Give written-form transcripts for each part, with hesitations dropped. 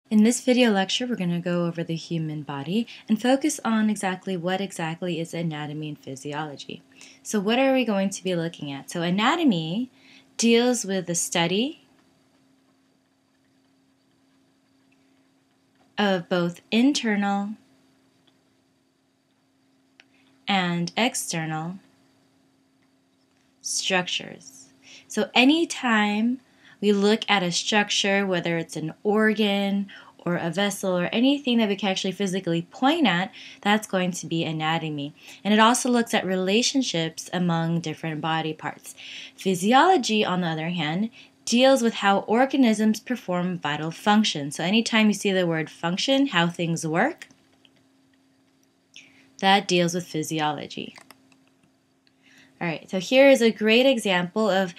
In this video lecture, we're going to go over the human body and focus on what exactly is anatomy and physiology. So what are we going to be looking at? So anatomy deals with the study of both internal and external structures. So anytime we look at a structure, whether it's an organ or a vessel or anything that we can actually physically point at, that's going to be anatomy. And it also looks at relationships among different body parts. Physiology, on the other hand, deals with how organisms perform vital functions. So anytime you see the word function, how things work, that deals with physiology. All right, so here is a great example of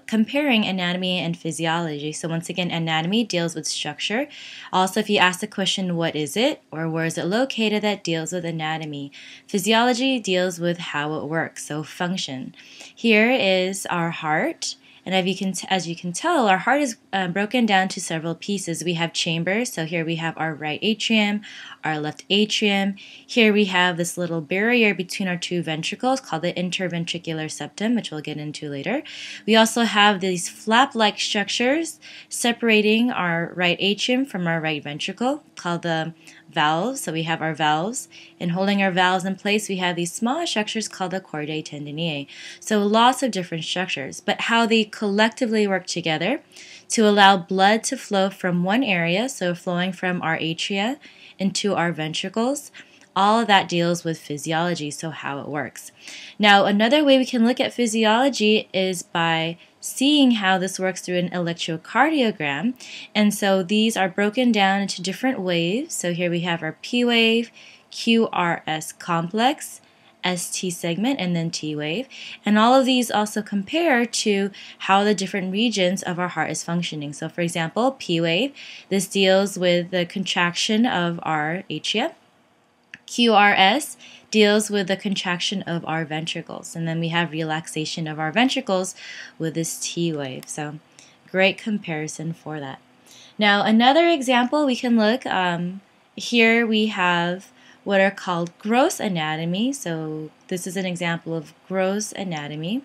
comparing anatomy and physiology. So once again, anatomy deals with structure. Also, if you ask the question, what is it, or where is it located, that deals with anatomy. Physiology deals with how it works, so function. Here is our heart. And as you can tell, our heart is broken down to several pieces. We have chambers, so here we have our right atrium, our left atrium. Here we have this little barrier between our two ventricles called the interventricular septum, which we'll get into later. We also have these flap-like structures separating our right atrium from our right ventricle called the valves. So we have our valves, and holding our valves in place, we have these smaller structures called the chordae tendineae. So lots of different structures, but how they collectively work together to allow blood to flow from one area, so flowing from our atria into our ventricles. All of that deals with physiology, so how it works. Now, another way we can look at physiology is by seeing how this works through an electrocardiogram. And so these are broken down into different waves. So here we have our P wave, QRS complex, ST segment, and then T wave. And all of these also compare to how the different regions of our heart is functioning. So for example, P wave, this deals with the contraction of our atria. QRS deals with the contraction of our ventricles, and then we have relaxation of our ventricles with this T wave. So great comparison for that. Now another example we can look, here we have what are called gross anatomy. So this is an example of gross anatomy.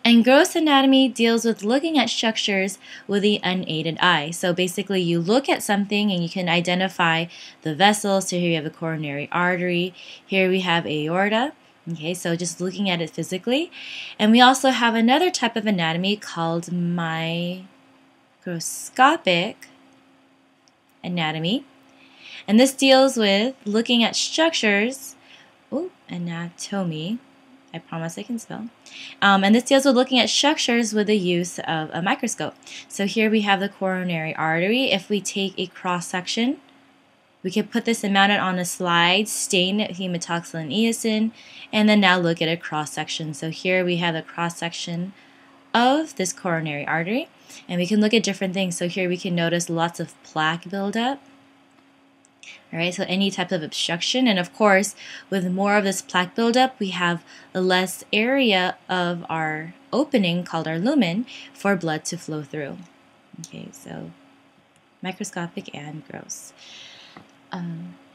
And gross anatomy deals with looking at structures with the unaided eye. So basically you look at something and you can identify the vessels. So here we have a coronary artery. Here we have aorta. Okay, so just looking at it physically. And we also have another type of anatomy called microscopic anatomy. And this deals with looking at structures, anatomy. I promise I can spell. And this deals with looking at structures with the use of a microscope. So here we have the coronary artery. If we take a cross-section, we can put this and mount it on a slide, stain it with hematoxylin eosin, and then now look at a cross-section. So here we have a cross-section of this coronary artery, and we can look at different things. So here we can notice lots of plaque buildup. All right, so any type of obstruction, and of course, with more of this plaque buildup, we have less area of our opening called our lumen for blood to flow through. Okay, so microscopic and gross.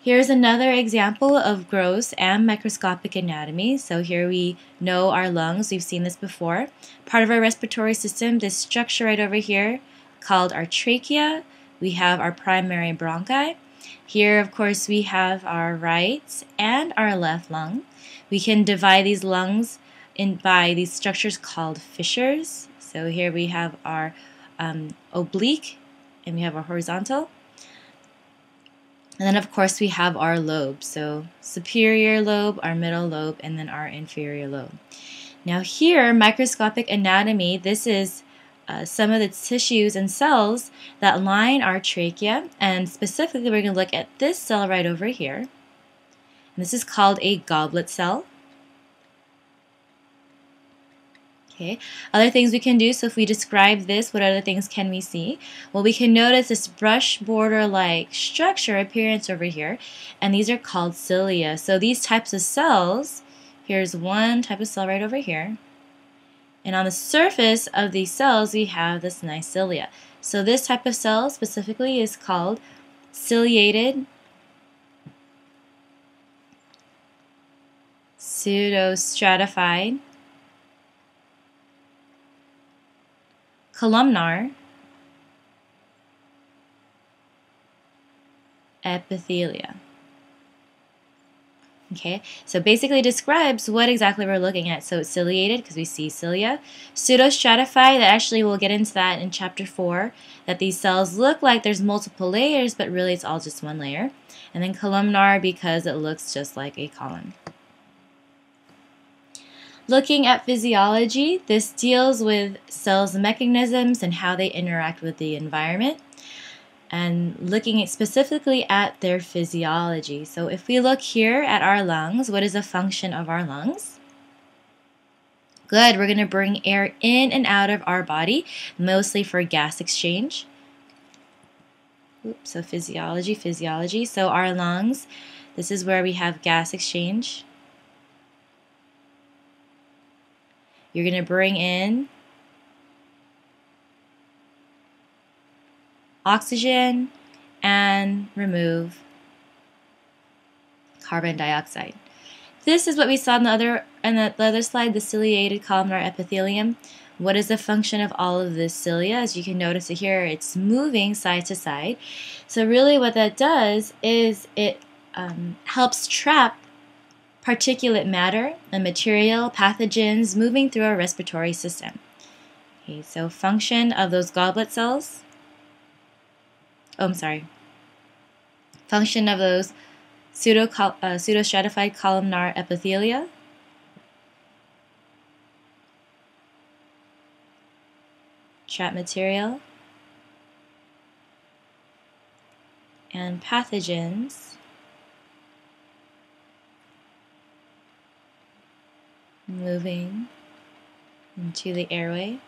Here's another example of gross and microscopic anatomy. So here we know our lungs. We've seen this before. Part of our respiratory system, this structure right over here called our trachea. We have our primary bronchi. Here, of course, we have our right and our left lung. We can divide these lungs by these structures called fissures. So here we have our oblique, and we have our horizontal. And then, of course, we have our lobes. So superior lobe, our middle lobe, and then our inferior lobe. Now here, microscopic anatomy, this is some of the tissues and cells that line our trachea, and specifically we're going to look at this cell right over here. And this is called a goblet cell. Okay. Other things we can do, so if we describe this, what other things can we see? Well, we can notice this brush border-like structure appearance over here, and these are called cilia. So these types of cells, here's one type of cell right over here. And on the surface of these cells, we have this nice cilia. So this type of cell specifically is called ciliated pseudostratified columnar epithelia. Okay, so basically describes what exactly we're looking at. So it's ciliated because we see cilia. Pseudostratified, that actually we'll get into that in chapter 4, that these cells look like there's multiple layers, but really it's all just one layer. And then columnar because it looks just like a column. Looking at physiology, this deals with cells' mechanisms and how they interact with the environment, and looking specifically at their physiology. So if we look here at our lungs, what is the function of our lungs? Good, we're going to bring air in and out of our body, mostly for gas exchange. Oops, so physiology. So our lungs, this is where we have gas exchange. You're going to bring in oxygen and remove carbon dioxide. This is what we saw in the other slide, the ciliated columnar epithelium. What is the function of all of this cilia? As you can notice here, it's moving side to side. So really what that does is it helps trap particulate matter and material, pathogens moving through our respiratory system. Okay, so function of those goblet cells. Function of those pseudostratified columnar epithelia. Trap material. And pathogens moving into the airway.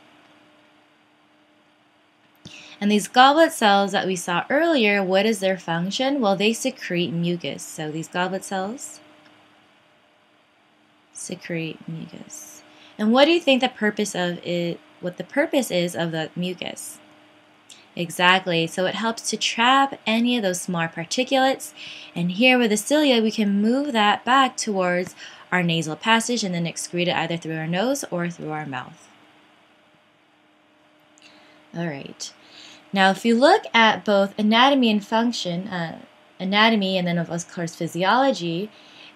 And these goblet cells that we saw earlier, what is their function? Well, they secrete mucus. So these goblet cells secrete mucus. And what do you think the purpose of it? What the purpose is of the mucus? Exactly. So it helps to trap any of those small particulates. And here with the cilia, we can move that back towards our nasal passage and then excrete it either through our nose or through our mouth. All right. Now, if you look at both anatomy and function, anatomy and then of course physiology,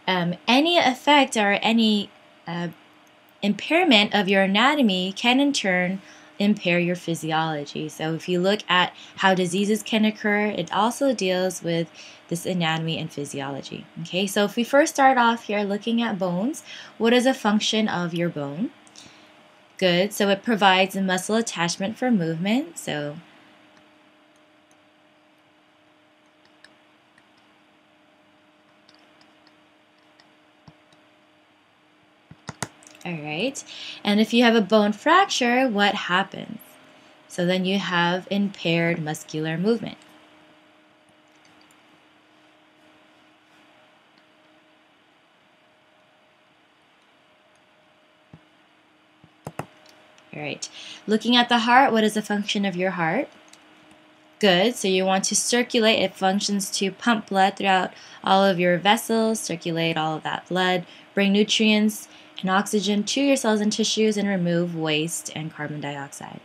any effect or any impairment of your anatomy can in turn impair your physiology. So if you look at how diseases can occur, it also deals with this anatomy and physiology. Okay, so if we first start off here looking at bones, what is a function of your bone? Good, so it provides a muscle attachment for movement. So all right, and if you have a bone fracture, what happens? So then you have impaired muscular movement. All right, looking at the heart, what is the function of your heart? Good, so you want to circulate. It functions to pump blood throughout all of your vessels, circulate all of that blood, bring nutrients and oxygen to your cells and tissues, and remove waste and carbon dioxide.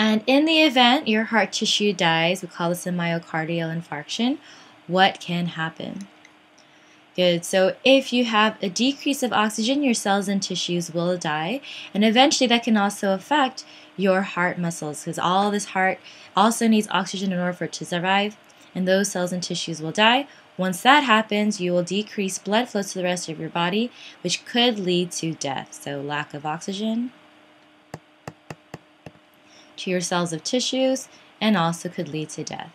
And in the event your heart tissue dies, we call this a myocardial infarction, what can happen? Good, so if you have a decrease of oxygen, your cells and tissues will die, and eventually that can also affect your heart muscles, because all this heart also needs oxygen in order for it to survive, and those cells and tissues will die. Once that happens, you will decrease blood flow to the rest of your body, which could lead to death. So lack of oxygen to your cells of tissues, and also could lead to death,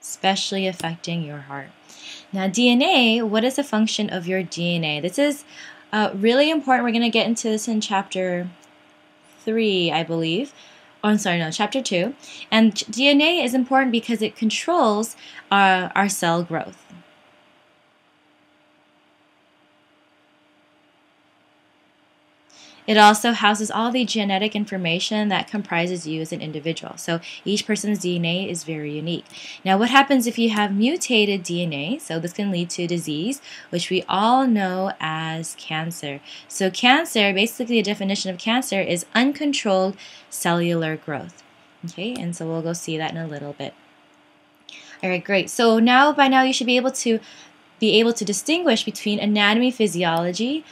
especially affecting your heart. Now, DNA, what is the function of your DNA? This is really important. We're going to get into this in chapter 3, I believe. Oh, I'm sorry, no, chapter 2. And DNA is important because it controls our cell growth. It also houses all the genetic information that comprises you as an individual. So each person's DNA is very unique. Now, what happens if you have mutated DNA? So this can lead to disease, which we all know as cancer. So cancer, basically the definition of cancer is uncontrolled cellular growth. Okay, and so we'll go see that in a little bit. All right, great. So by now you should be able to distinguish between anatomy, physiology,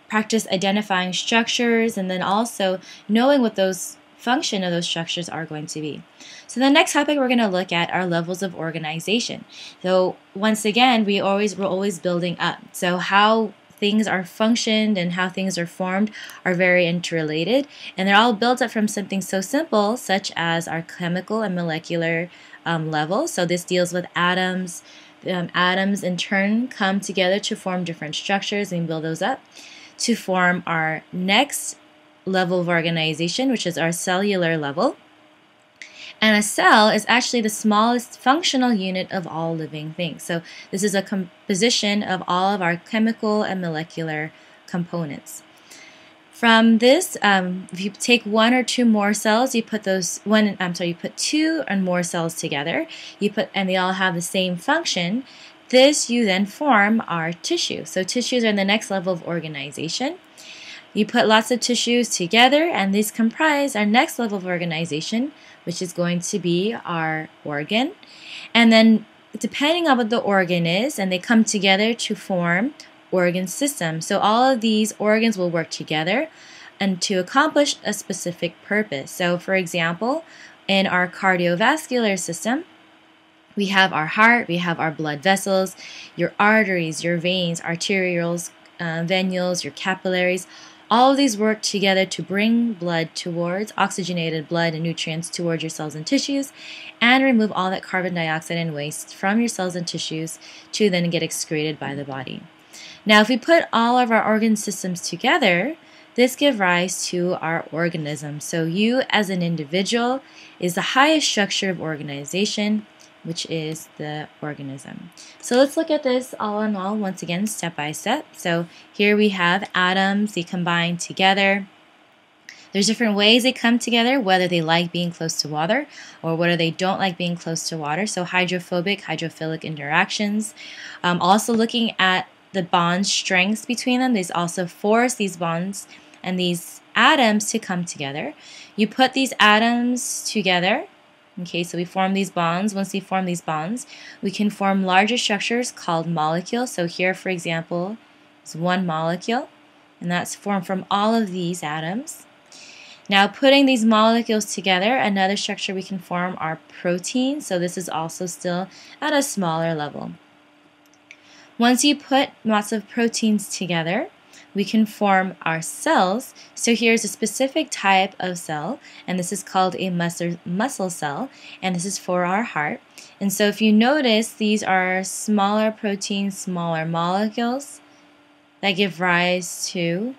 practice identifying structures, and then also knowing what those function of those structures are going to be. So the next topic we're going to look at are levels of organization. So once again, we're always building up. So how things are functioned and how things are formed are very interrelated, and they're all built up from something so simple such as our chemical and molecular level. So this deals with atoms. Atoms in turn come together to form different structures, and we build those up to form our next level of organization, which is our cellular level. And a cell is actually the smallest functional unit of all living things. So this is a composition of all of our chemical and molecular components. From this, if you take one or two more cells, you put two and more cells together. And they all have the same function. You then form our tissue. So tissues are the next level of organization. You put lots of tissues together, and these comprise our next level of organization, which is going to be our organ. And then depending on what the organ is, and they come together to form organ system. So all of these organs will work together and to accomplish a specific purpose. So for example, in our cardiovascular system, we have our heart, we have our blood vessels, your arteries, your veins, arterioles, venules, your capillaries. All of these work together to bring oxygenated blood and nutrients towards your cells and tissues, and remove all that carbon dioxide and waste from your cells and tissues to then get excreted by the body. Now, if we put all of our organ systems together, this gives rise to our organism. So you as an individual is the highest structure of organization, which is the organism. So let's look at this all in all once again, step by step. So here we have atoms, they combine together. There's different ways they come together, whether they like being close to water or whether they don't like being close to water. So hydrophobic, hydrophilic interactions. Also looking at the bond strengths between them, these also force these bonds and these atoms to come together. You put these atoms together. Okay, so we form these bonds. Once we form these bonds, we can form larger structures called molecules. So here, for example, is one molecule, and that's formed from all of these atoms. Now, putting these molecules together, another structure we can form are proteins. So this is also still at a smaller level. Once you put lots of proteins together, we can form our cells. So here's a specific type of cell, and this is called a muscle cell, and this is for our heart. And so if you notice, these are smaller proteins, smaller molecules that give rise to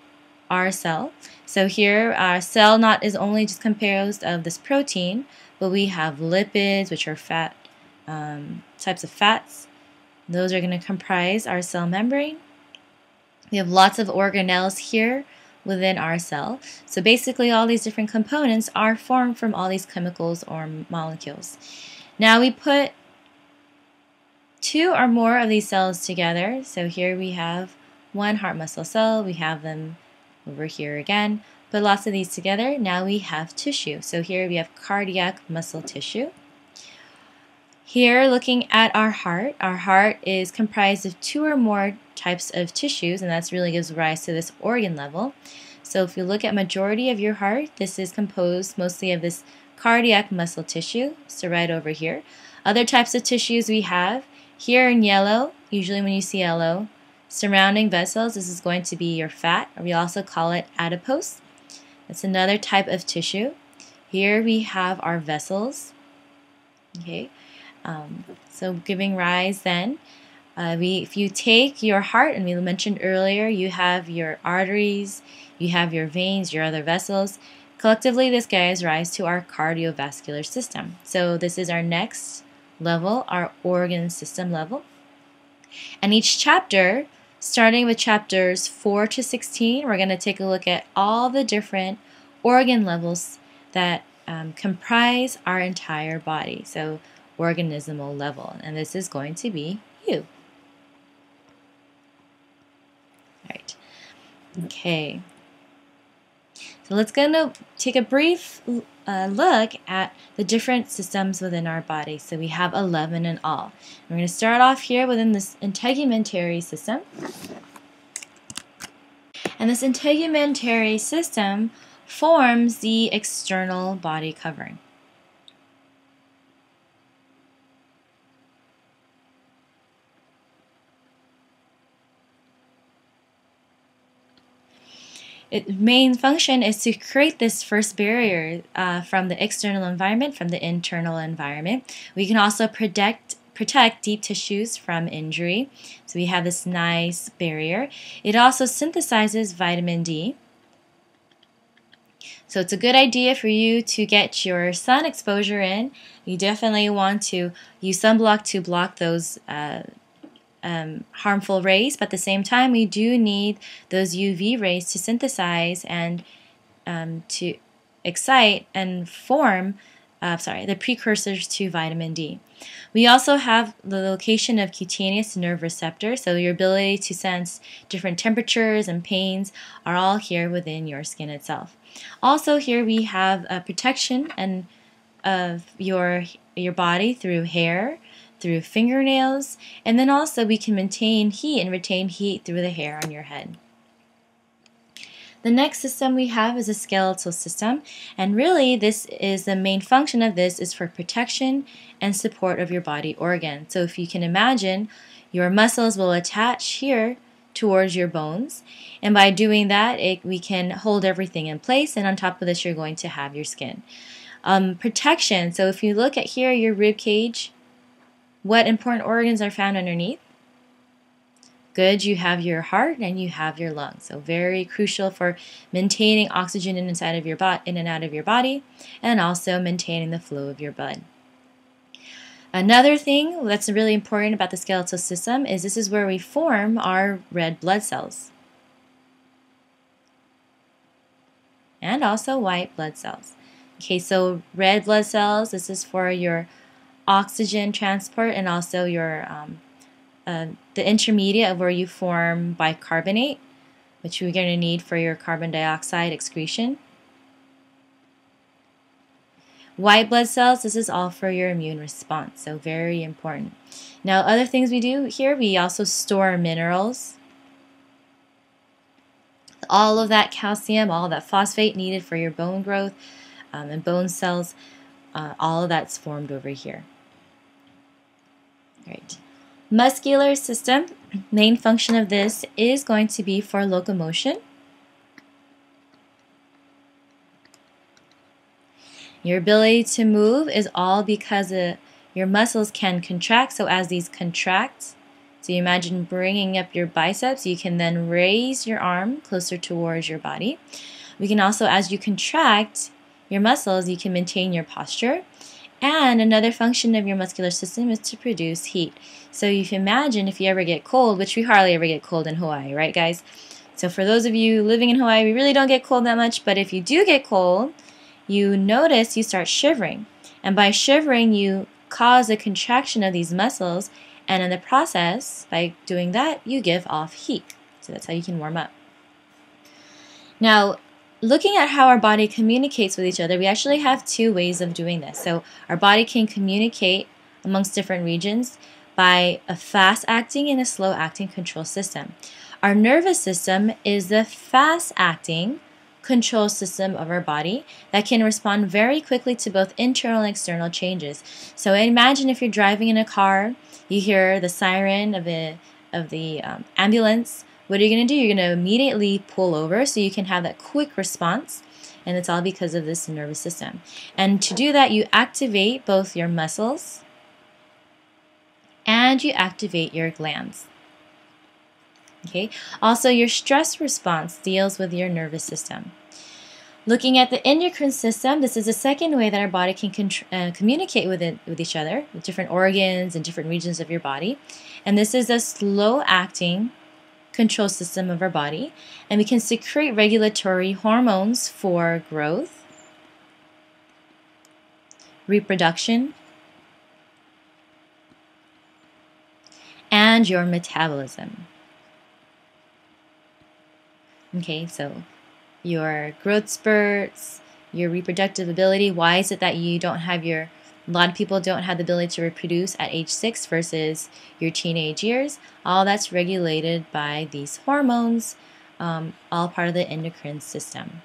our cell. So here, our cell is only just composed of this protein, but we have lipids, which are fat, types of fats. Those are going to comprise our cell membrane. We have lots of organelles here within our cell. So basically all these different components are formed from all these chemicals or molecules. Now we put two or more of these cells together. So here we have one heart muscle cell. We have them over here again. Put lots of these together. Now we have tissue. So here we have cardiac muscle tissue. Here, looking at our heart is comprised of two or more types of tissues, and that's really gives rise to this organ level. So if you look at majority of your heart, this is composed mostly of this cardiac muscle tissue, so right over here. Other types of tissues we have here in yellow, usually when you see yellow, surrounding vessels, this is going to be your fat, or we also call it adipose. That's another type of tissue. Here we have our vessels. Okay. So giving rise then, if you take your heart, and we mentioned earlier, you have your arteries, you have your veins, your other vessels. Collectively, this gives rise to our cardiovascular system. So this is our next level, our organ system level. And each chapter, starting with chapters 4 to 16, we're going to take a look at all the different organ levels that comprise our entire body. So organismal level. And this is going to be you. All right. Okay. So let's take a brief look at the different systems within our body. So we have 11 in all. We're going to start off here within this integumentary system. And this integumentary system forms the external body covering. Its main function is to create this first barrier from the external environment, from the internal environment. We can also protect deep tissues from injury. So we have this nice barrier. It also synthesizes vitamin D. So it's a good idea for you to get your sun exposure in. You definitely want to use sunblock to block those harmful rays, but at the same time we do need those UV rays to synthesize and to excite and form the precursors to vitamin D. We also have the location of cutaneous nerve receptors, so your ability to sense different temperatures and pains are all here within your skin itself. Also here we have a protection of your body through hair, through fingernails, and then also we can maintain heat and retain heat through the hair on your head. The next system we have is a skeletal system, and really this is the main function of this is for protection and support of your body organ. So if you can imagine, your muscles will attach here towards your bones, and by doing that we can hold everything in place, and on top of this you're going to have your skin. Protection, so if you look at here your rib cage, what important organs are found underneath? Good, you have your heart and you have your lungs. So very crucial for maintaining oxygen in and out of your body, and also maintaining the flow of your blood. Another thing that's really important about the skeletal system is this is where we form our red blood cells. And also white blood cells. Okay, so red blood cells, this is for your oxygen transport and also your the intermediate of where you form bicarbonate, which you're going to need for your carbon dioxide excretion. White blood cells, this is all for your immune response, so very important. Now other things we do here, we also store minerals. All of that calcium, all of that phosphate needed for your bone growth and bone cells, all of that's formed over here. All right. Muscular system, main function of this is going to be for locomotion. Your ability to move is all because your muscles can contract. So as these contract, so you imagine bringing up your biceps, you can then raise your arm closer towards your body. We can also, as you contract your muscles, you can maintain your posture. And another function of your muscular system is to produce heat. So you can imagine if you ever get cold, which we hardly ever get cold in Hawaii, right guys? So for those of you living in Hawaii, we really don't get cold that much, but if you do get cold, you notice you start shivering. And by shivering, you cause a contraction of these muscles, and in the process, by doing that, you give off heat. So that's how you can warm up. Now, looking at how our body communicates with each other, we actually have two ways of doing this. So our body can communicate amongst different regions by a fast-acting and a slow-acting control system. Our nervous system is the fast-acting control system of our body that can respond very quickly to both internal and external changes. So imagine if you're driving in a car, you hear the siren of the ambulance. What are you going to do? You're going to immediately pull over so you can have that quick response, and it's all because of this nervous system. And to do that, you activate both your muscles and you activate your glands. Okay. Also, your stress response deals with your nervous system. Looking at the endocrine system, this is the second way that our body can communicate with each other, with different organs and different regions of your body. And this is a slow-acting control system of our body. And we can secrete regulatory hormones for growth, reproduction, and your metabolism. Okay, so your growth spurts, your reproductive ability. Why is it that a lot of people don't have the ability to reproduce at age 6 versus your teenage years? All that's regulated by these hormones, all part of the endocrine system.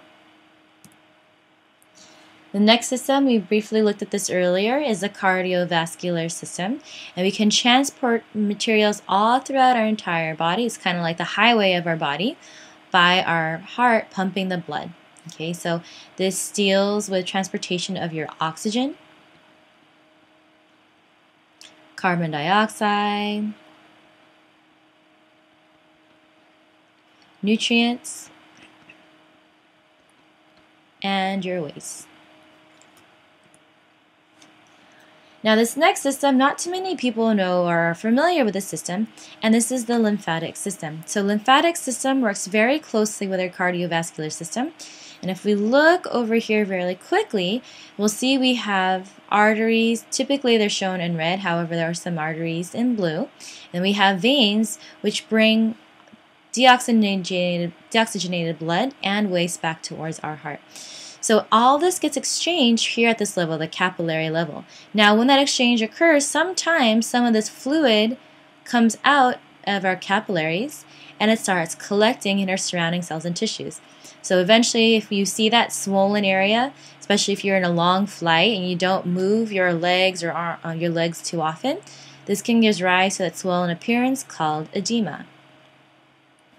The next system, we briefly looked at this earlier, is the cardiovascular system. And we can transport materials all throughout our entire body. It's kind of like the highway of our body, by our heart pumping the blood. Okay, so this deals with transportation of your oxygen, carbon dioxide, nutrients, and your waste. Now this next system, not too many people know or are familiar with this system, and this is the lymphatic system. So lymphatic system works very closely with our cardiovascular system. And if we look over here very quickly, we'll see we have arteries. Typically they're shown in red, however there are some arteries in blue. And we have veins which bring deoxygenated blood and waste back towards our heart. So all this gets exchanged here at this level, the capillary level. Now when that exchange occurs, sometimes some of this fluid comes out of our capillaries and it starts collecting in our surrounding cells and tissues. So eventually if you see that swollen area, especially if you're in a long flight and you don't move your legs or your legs too often, this can give rise to that swollen appearance called edema.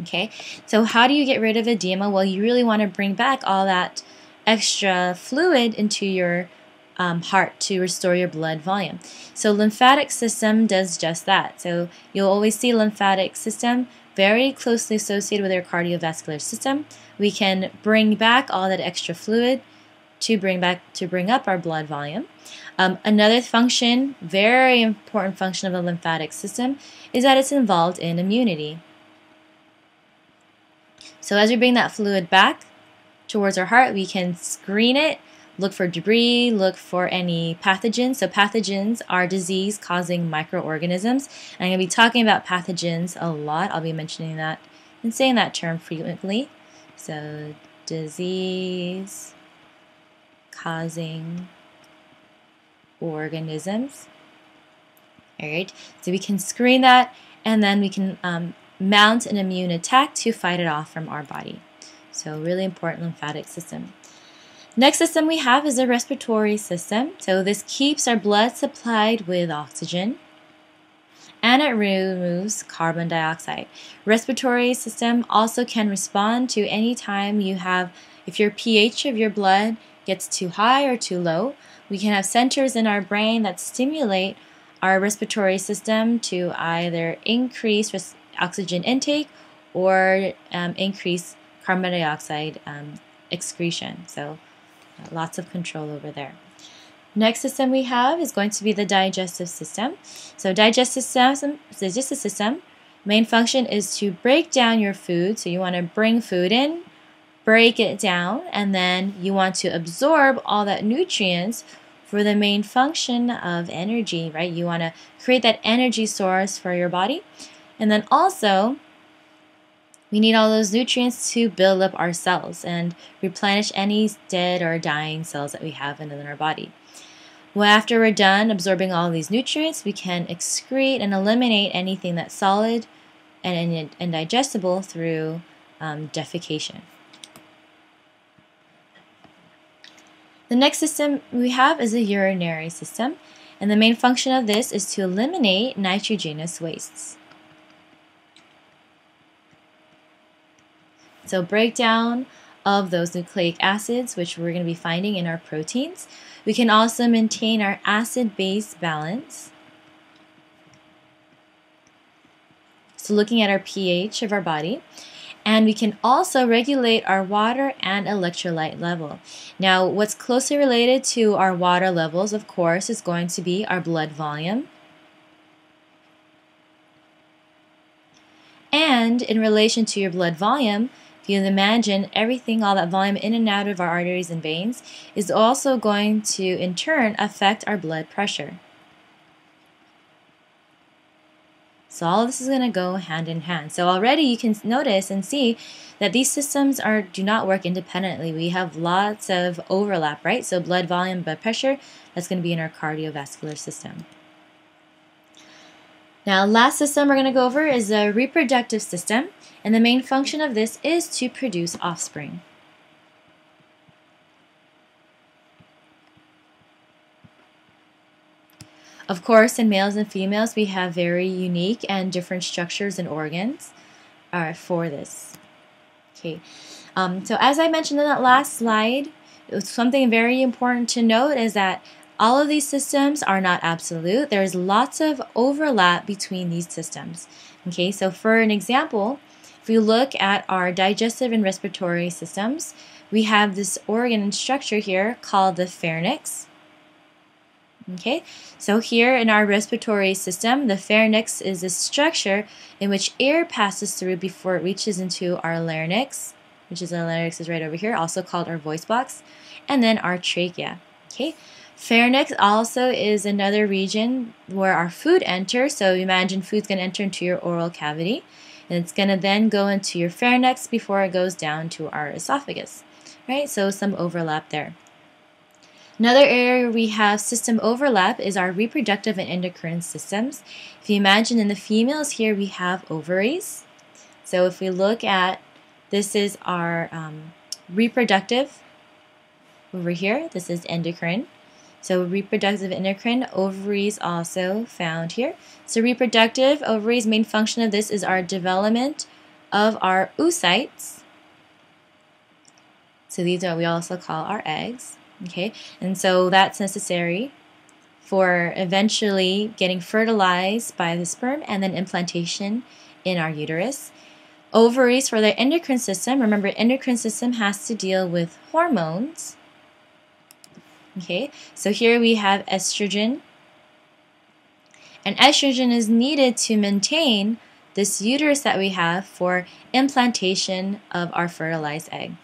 Okay, so how do you get rid of edema? Well, you really want to bring back all that extra fluid into your heart to restore your blood volume. So lymphatic system does just that. So you'll always see lymphatic system very closely associated with our cardiovascular system. We can bring back all that extra fluid to bring up our blood volume. Another function, very important function of the lymphatic system, is that it's involved in immunity. So as we bring that fluid back towards our heart, we can screen it, look for debris, look for any pathogens. So pathogens are disease-causing microorganisms. And I'm going to be talking about pathogens a lot. I'll be mentioning that and saying that term frequently. So disease-causing organisms. All right, so we can screen that, and then we can mount an immune attack to fight it off from our body. So really important lymphatic system. Next system we have is the respiratory system. So this keeps our blood supplied with oxygen, and it removes carbon dioxide. Respiratory system also can respond to any time if your pH of your blood gets too high or too low. We can have centers in our brain that stimulate our respiratory system to either increase oxygen intake or increase carbon dioxide excretion. So lots of control over there. Next system we have is going to be the digestive system. So digestive system, main function is to break down your food. So you want to bring food in, break it down, and then you want to absorb all that nutrients for the main function of energy, right? You want to create that energy source for your body. And then also, we need all those nutrients to build up our cells and replenish any dead or dying cells that we have in our body. Well, after we're done absorbing all these nutrients, we can excrete and eliminate anything that's solid and indigestible through defecation. The next system we have is the urinary system, and the main function of this is to eliminate nitrogenous wastes. So breakdown of those nucleic acids, which we're going to be finding in our proteins. We can also maintain our acid-base balance. So looking at our pH of our body. And we can also regulate our water and electrolyte level. Now, what's closely related to our water levels, of course, is going to be our blood volume. And in relation to your blood volume, if you imagine everything, all that volume in and out of our arteries and veins, is also going to, in turn, affect our blood pressure. So all of this is going to go hand in hand. So already you can notice and see that these systems do not work independently. We have lots of overlap, right? So blood volume, blood pressure, that's going to be in our cardiovascular system. Now, last system we're going to go over is the reproductive system, and the main function of this is to produce offspring. Of course, in males and females, we have very unique and different structures and organs for this. Okay, so as I mentioned in that last slide, something very important to note is that all of these systems are not absolute. There's lots of overlap between these systems. Okay, so for an example, if we look at our digestive and respiratory systems, we have this organ and structure here called the pharynx. Okay, so here in our respiratory system, the pharynx is a structure in which air passes through before it reaches into our larynx, which is our larynx is right over here, also called our voice box, and then our trachea. Okay, pharynx also is another region where our food enters. So imagine food's going to enter into your oral cavity, and it's going to then go into your pharynx before it goes down to our esophagus. Right, so some overlap there. Another area we have system overlap is our reproductive and endocrine systems. If you imagine in the females here we have ovaries. So if we look at, this is our reproductive over here. This is endocrine. So reproductive endocrine, ovaries also found here. So reproductive, ovaries, main function of this is our development of our oocytes. So these are we also call our eggs. Okay, and so that's necessary for eventually getting fertilized by the sperm and then implantation in our uterus. Ovaries for the endocrine system. Remember, endocrine system has to deal with hormones. Okay, so here we have estrogen. And estrogen is needed to maintain this uterus that we have for implantation of our fertilized egg.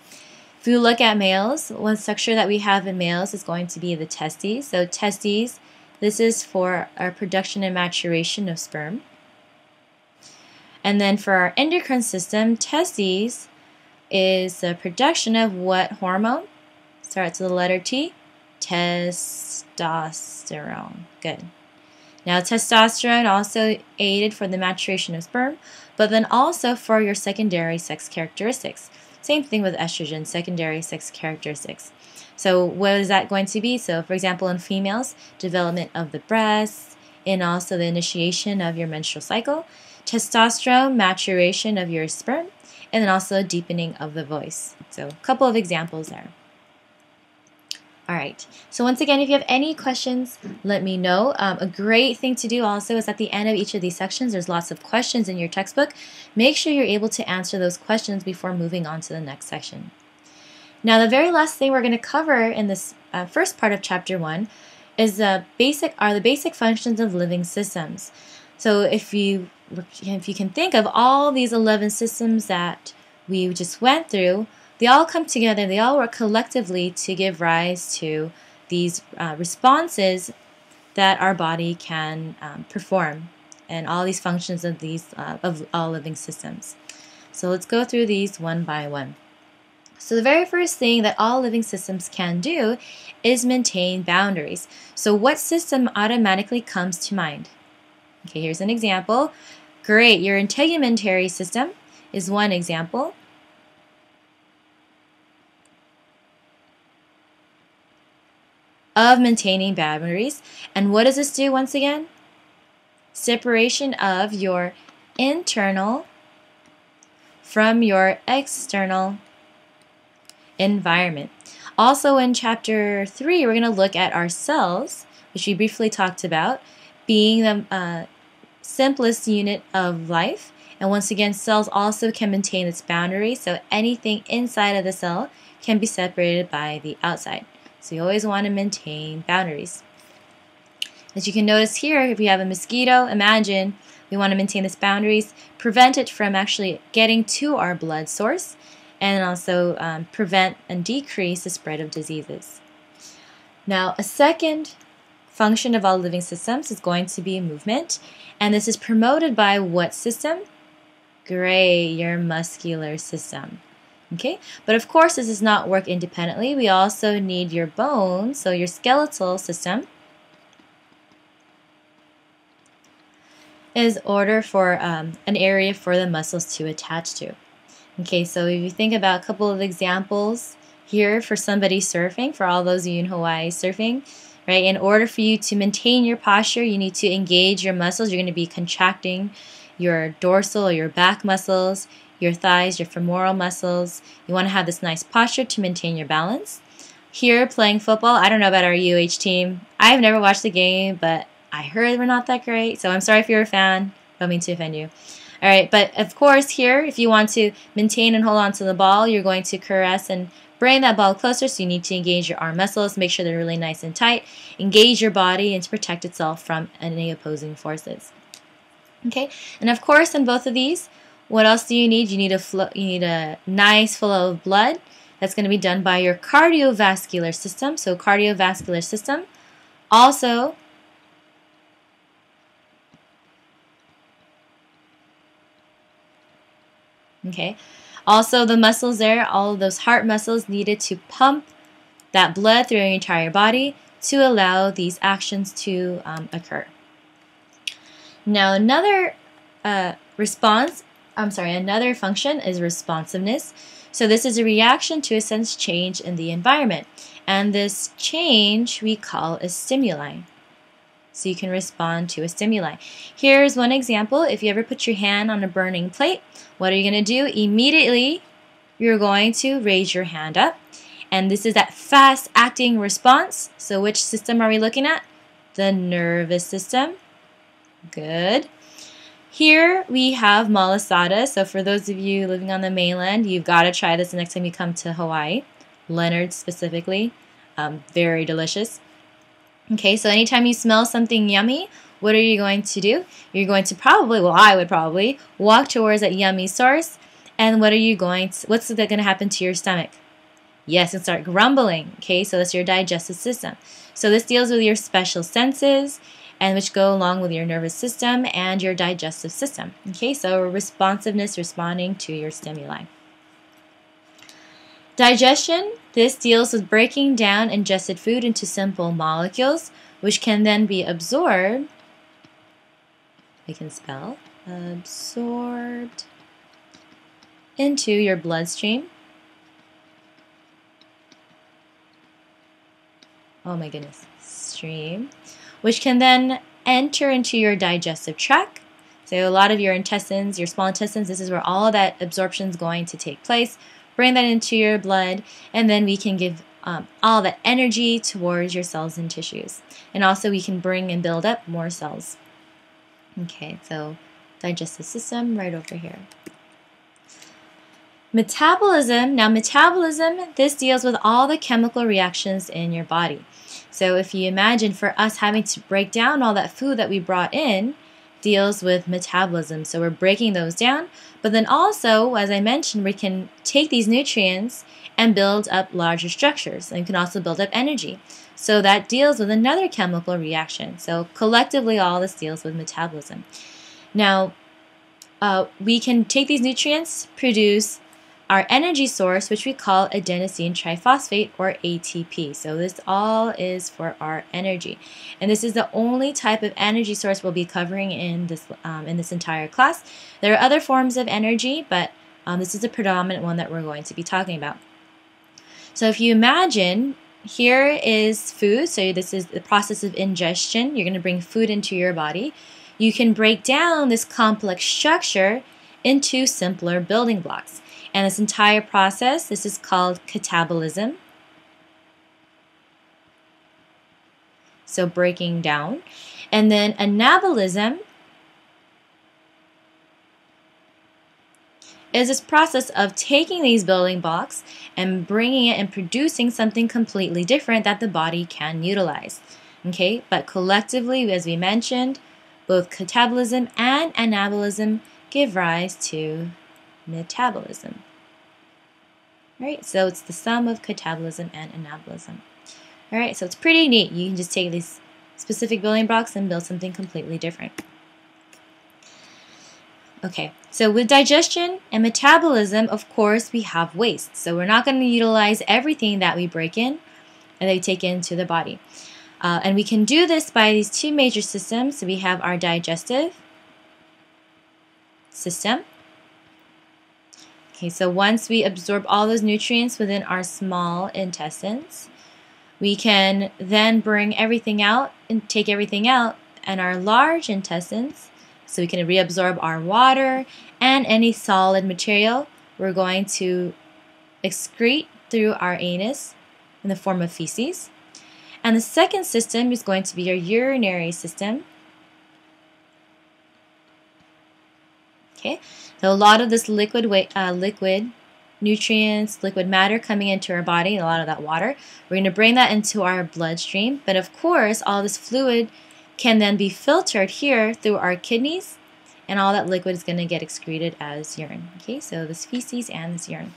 If we look at males, one structure that we have in males is going to be the testes. So testes, this is for our production and maturation of sperm. And then for our endocrine system, testes is the production of what hormone? Starts with the letter T. Testosterone. Good. Now, testosterone also aided for the maturation of sperm, but then also for your secondary sex characteristics. Same thing with estrogen, secondary sex characteristics. So what is that going to be? So for example, in females, development of the breasts and also the initiation of your menstrual cycle. Testosterone, maturation of your sperm, and then also deepening of the voice. So a couple of examples there. All right, so once again, if you have any questions, let me know. A great thing to do also is at the end of each of these sections, there's lots of questions in your textbook. Make sure you're able to answer those questions before moving on to the next section. Now, the very last thing we're going to cover in this first part of Chapter 1 is the basic functions of living systems. So if you can think of all these 11 systems that we just went through, they all come together, they all work collectively to give rise to these responses that our body can perform, and all these functions of all living systems. So let's go through these one by one. So the very first thing that all living systems can do is maintain boundaries. So what system automatically comes to mind? Okay, here's an example. Great, your integumentary system is one example. Of maintaining boundaries. And what does this do once again? Separation of your internal from your external environment. Also in Chapter 3, we're going to look at our cells, which we briefly talked about, being the simplest unit of life, And once again, cells also can maintain its boundaries, so anything inside of the cell can be separated by the outside. So you always want to maintain boundaries. As you can notice here, if we have a mosquito, imagine we want to maintain its boundaries, prevent it from actually getting to our blood source, and also prevent and decrease the spread of diseases. Now, a second function of all living systems is going to be movement, and this is promoted by what system? Great, your muscular system. Okay, but of course this does not work independently. We also need your bones, so your skeletal system is order for an area for the muscles to attach to. Okay, so if you think about a couple of examples here for somebody surfing, for all those of you in Hawaii surfing, right? In order for you to maintain your posture, you need to engage your muscles. You're going to be contracting your dorsal or your back muscles, your thighs, your femoral muscles. You want to have this nice posture to maintain your balance. Here, playing football, I don't know about our UH team. I've never watched the game, but I heard we're not that great, so I'm sorry if you're a fan. Don't mean to offend you. All right, but of course here, if you want to maintain and hold on to the ball, you're going to caress and bring that ball closer, so you need to engage your arm muscles, make sure they're really nice and tight, engage your body, and to protect itself from any opposing forces. Okay, and of course in both of these, what else do you need? You need a nice flow of blood. That's going to be done by your cardiovascular system. So cardiovascular system also also the muscles there, all of those heart muscles needed to pump that blood through your entire body to allow these actions to occur. Now another another function is responsiveness. So this is a reaction to a sense change in the environment. And this change we call a stimuli. So you can respond to a stimuli. Here's one example. If you ever put your hand on a burning plate, what are you going to do? Immediately, you're going to raise your hand up. And this is that fast-acting response. So which system are we looking at? The nervous system. Good. Here we have malasada. So for those of you living on the mainland, you've got to try this the next time you come to Hawaii. Leonard specifically. Very delicious. Okay, so anytime you smell something yummy, what are you going to do? You're going to probably, well, I would probably walk towards that yummy source. And what are you going to, what's going to happen to your stomach? Yes, and start grumbling. Okay, so that's your digestive system. So this deals with your special senses, and which go along with your nervous system and your digestive system. Okay, so responsiveness, responding to your stimuli. Digestion, this deals with breaking down ingested food into simple molecules, which can then be absorbed. We can spell absorbed into your bloodstream. Oh my goodness, stream, which can then enter into your digestive tract. So a lot of your intestines, your small intestines, this is where all of that absorption is going to take place. Bring that into your blood, and then we can give all that energy towards your cells and tissues. And also we can bring and build up more cells. Okay, so digestive system right over here. Metabolism. Now metabolism, this deals with all the chemical reactions in your body. So if you imagine for us having to break down all that food that we brought in, deals with metabolism. So we're breaking those down. But then also, as I mentioned, we can take these nutrients and build up larger structures. And we can also build up energy. So that deals with another chemical reaction. So collectively, all this deals with metabolism. Now, we can take these nutrients, produce our energy source, which we call adenosine triphosphate, or ATP. So this all is for our energy. And this is the only type of energy source we'll be covering in this entire class. There are other forms of energy, but this is the predominant one that we're going to be talking about. So if you imagine, here is food. So this is the process of ingestion. You're going to bring food into your body. You can break down this complex structure into simpler building blocks. And this entire process, this is called catabolism. So breaking down. And then anabolism. is this process of taking these building blocks and bringing it and producing something completely different that the body can utilize. Okay, but collectively, as we mentioned, both catabolism and anabolism give rise to metabolism. Right, so it's the sum of catabolism and anabolism. All right, so it's pretty neat. You can just take these specific building blocks and build something completely different. Okay, so with digestion and metabolism, of course, we have waste. So we're not going to utilize everything that we break in and that we take into the body. And we can do this by these two major systems. So we have our digestive system. Okay, so once we absorb all those nutrients within our small intestines, we can then bring everything out and take everything out in our large intestines. So we can reabsorb our water and any solid material we're going to excrete through our anus in the form of feces. And the second system is going to be your urinary system. Okay, so a lot of this liquid nutrients, liquid matter coming into our body, a lot of that water, we're going to bring that into our bloodstream. But of course, all this fluid can then be filtered here through our kidneys, and all that liquid is going to get excreted as urine. Okay, so this feces and this urine.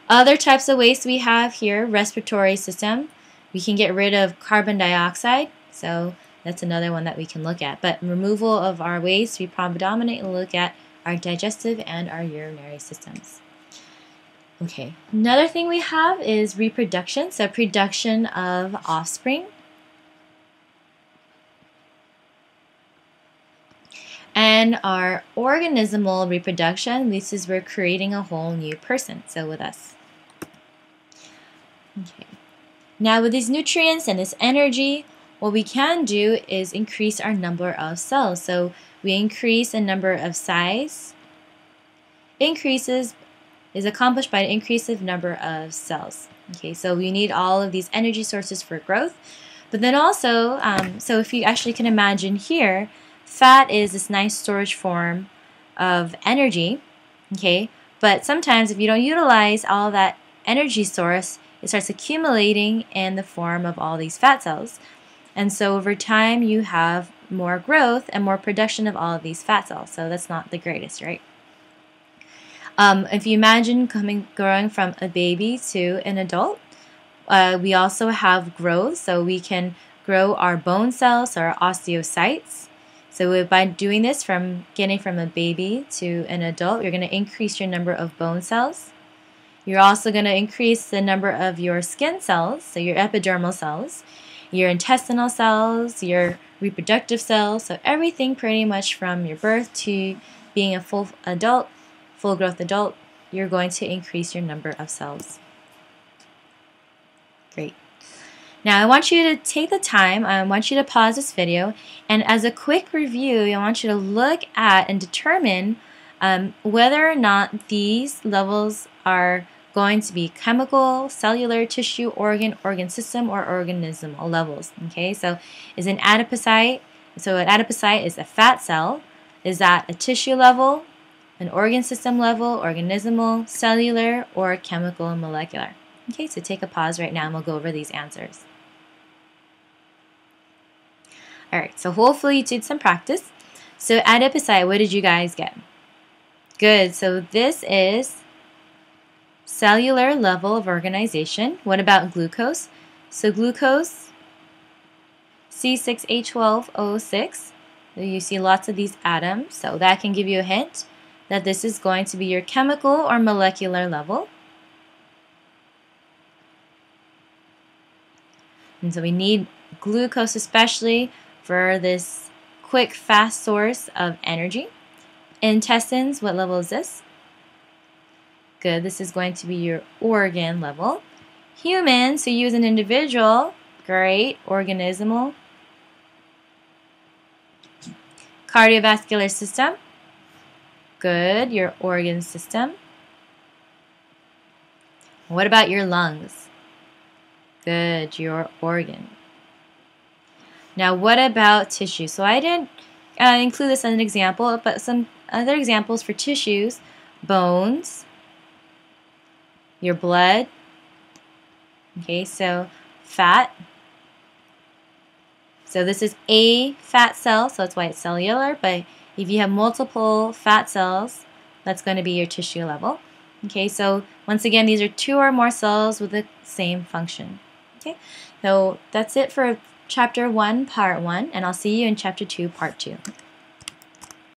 Other types of waste we have here, respiratory system. We can get rid of carbon dioxide, so that's another one that we can look at. But removal of our waste, we predominantly look at our digestive and our urinary systems. Okay, another thing we have is reproduction, so production of offspring. And our organismal reproduction, this is we're creating a whole new person, so with us. Okay. Now with these nutrients and this energy, what we can do is increase our number of cells. So we increase the number of size. Increases is accomplished by an increase of number of cells. Okay, so we need all of these energy sources for growth. But then also, so if you actually can imagine here, fat is this nice storage form of energy, okay? But sometimes if you don't utilize all that energy source, it starts accumulating in the form of all these fat cells. And so over time, you have more growth and more production of all of these fat cells. So that's not the greatest, right? If you imagine growing from a baby to an adult, we also have growth. So we can grow our bone cells, our osteocytes. So by doing this, from getting from a baby to an adult, you're going to increase your number of bone cells. You're also going to increase the number of your skin cells, so your epidermal cells, your intestinal cells, your reproductive cells, so everything pretty much from your birth to being a full growth adult, you're going to increase your number of cells. Great. Now I want you to take the time, I want you to pause this video, and as a quick review, I want you to look at and determine whether or not these levels are going to be chemical, cellular, tissue, organ system, or organismal levels. Okay, so is an adipocyte, so an adipocyte is a fat cell. Is that a tissue level, an organ system level, organismal, cellular, or chemical and molecular? Okay, so take a pause right now and we'll go over these answers. Alright, so hopefully you did some practice. So adipocyte, what did you guys get? Good, so this is cellular level of organization. What about glucose? So glucose, C6H12O6. So you see lots of these atoms, so that can give you a hint that this is going to be your chemical or molecular level. And so we need glucose especially for this quick, fast source of energy. Intestines, what level is this? Good, this is going to be your organ level. Human, so you as an individual, great, organismal. Cardiovascular system, good, your organ system. What about your lungs? Good, your organ. Now, what about tissue? So I didn't include this as an example, but some other examples for tissues bones, your blood. Okay, so fat. So this is a fat cell, so that's why it's cellular, but if you have multiple fat cells, that's going to be your tissue level. Okay, so once again, these are 2 or more cells with the same function. Okay, so that's it for Chapter 1, Part 1, and I'll see you in Chapter 2, Part 2.